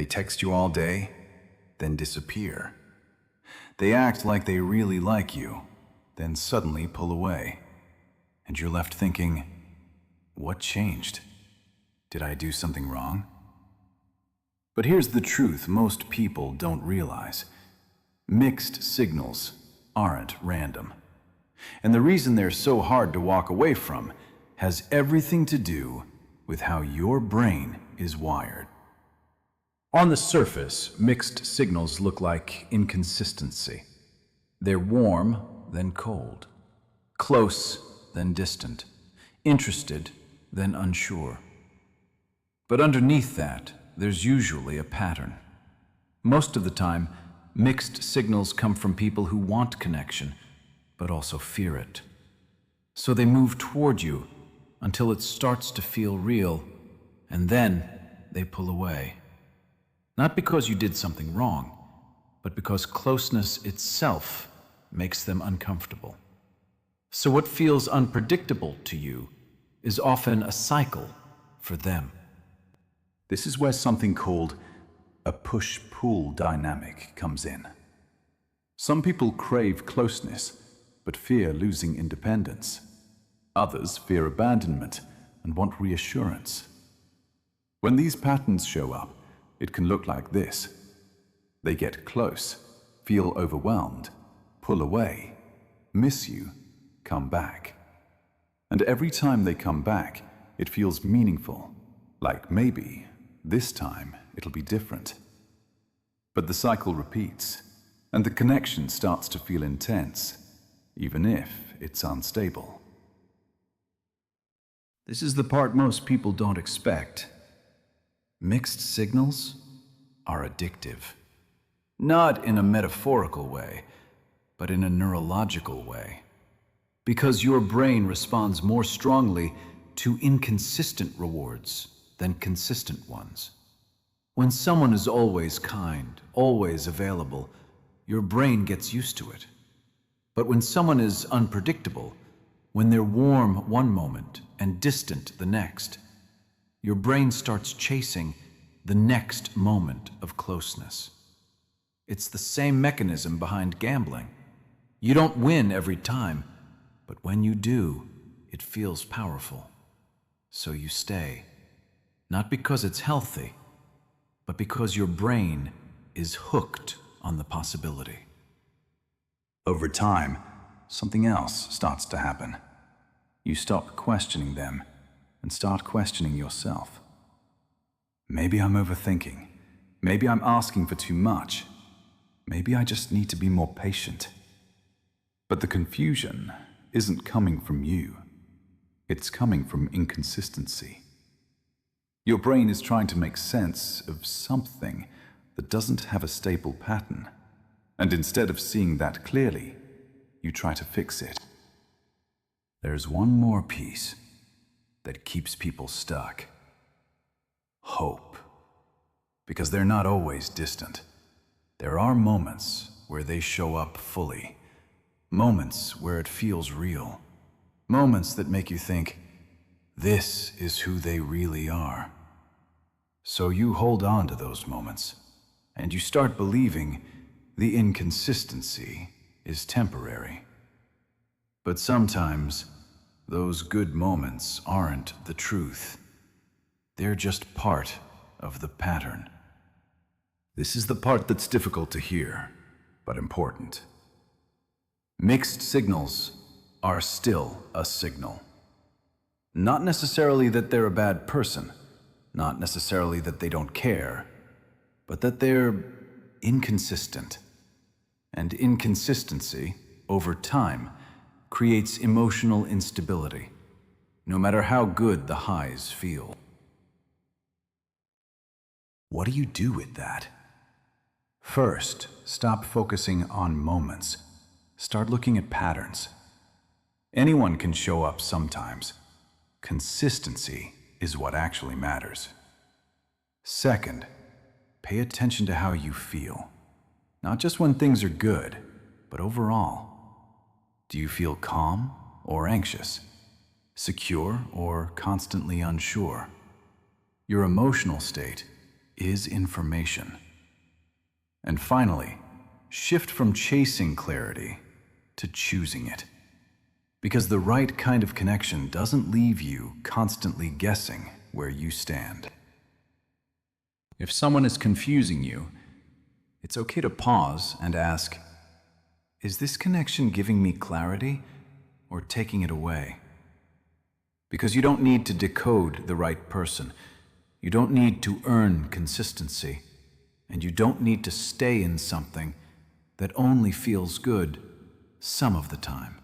text you all day, then disappear. They act like they really like you, then suddenly pull away. And you're left thinking, what changed? Did I do something wrong? But here's the truth most people don't realize. Mixed signals aren't random. And the reason they're so hard to walk away from has everything to do with how your brain is wired. On the surface, mixed signals look like inconsistency. They're warm, then cold, close, then distant, interested, then unsure. But underneath that, there's usually a pattern. Most of the time, mixed signals come from people who want connection, but also fear it. So they move toward you until it starts to feel real, and then they pull away. Not because you did something wrong, but because closeness itself makes them uncomfortable. So what feels unpredictable to you is often a cycle for them. This is where something called a push-pull dynamic comes in. Some people crave closeness, but fear losing independence. Others fear abandonment and want reassurance. When these patterns show up, it can look like this. They get close, feel overwhelmed, pull away, miss you, come back. And every time they come back, it feels meaningful, like maybe this time it'll be different. But the cycle repeats, and the connection starts to feel intense, even if it's unstable. This is the part most people don't expect. Mixed signals are addictive. Not in a metaphorical way, but in a neurological way. Because your brain responds more strongly to inconsistent rewards than consistent ones. When someone is always kind, always available, your brain gets used to it. But when someone is unpredictable, when they're warm one moment and distant the next, your brain starts chasing the next moment of closeness. It's the same mechanism behind gambling. You don't win every time, but when you do, it feels powerful. So you stay. Not because it's healthy, but because your brain is hooked on the possibility. Over time, something else starts to happen. You stop questioning them and start questioning yourself. Maybe I'm overthinking. Maybe I'm asking for too much. Maybe I just need to be more patient. But the confusion isn't coming from you. It's coming from inconsistency. Your brain is trying to make sense of something that doesn't have a stable pattern. And instead of seeing that clearly, you try to fix it. There's one more piece that keeps people stuck. Hope. Because they're not always distant. There are moments where they show up fully. Moments where it feels real. Moments that make you think, this is who they really are. So you hold on to those moments, and you start believing the inconsistency is temporary. But sometimes, those good moments aren't the truth. They're just part of the pattern. This is the part that's difficult to hear, but important. Mixed signals are still a signal. Not necessarily that they're a bad person, not necessarily that they don't care, but that they're inconsistent. And inconsistency, over time, creates emotional instability, no matter how good the highs feel. What do you do with that? First, stop focusing on moments. Start looking at patterns. Anyone can show up sometimes. Consistency is what actually matters. Second, pay attention to how you feel. Not just when things are good, but overall. Do you feel calm or anxious? Secure or constantly unsure? Your emotional state is information. And finally, shift from chasing clarity to choosing it. Because the right kind of connection doesn't leave you constantly guessing where you stand. If someone is confusing you, it's okay to pause and ask, is this connection giving me clarity or taking it away? Because you don't need to decode the right person. You don't need to earn consistency. And you don't need to stay in something that only feels good some of the time.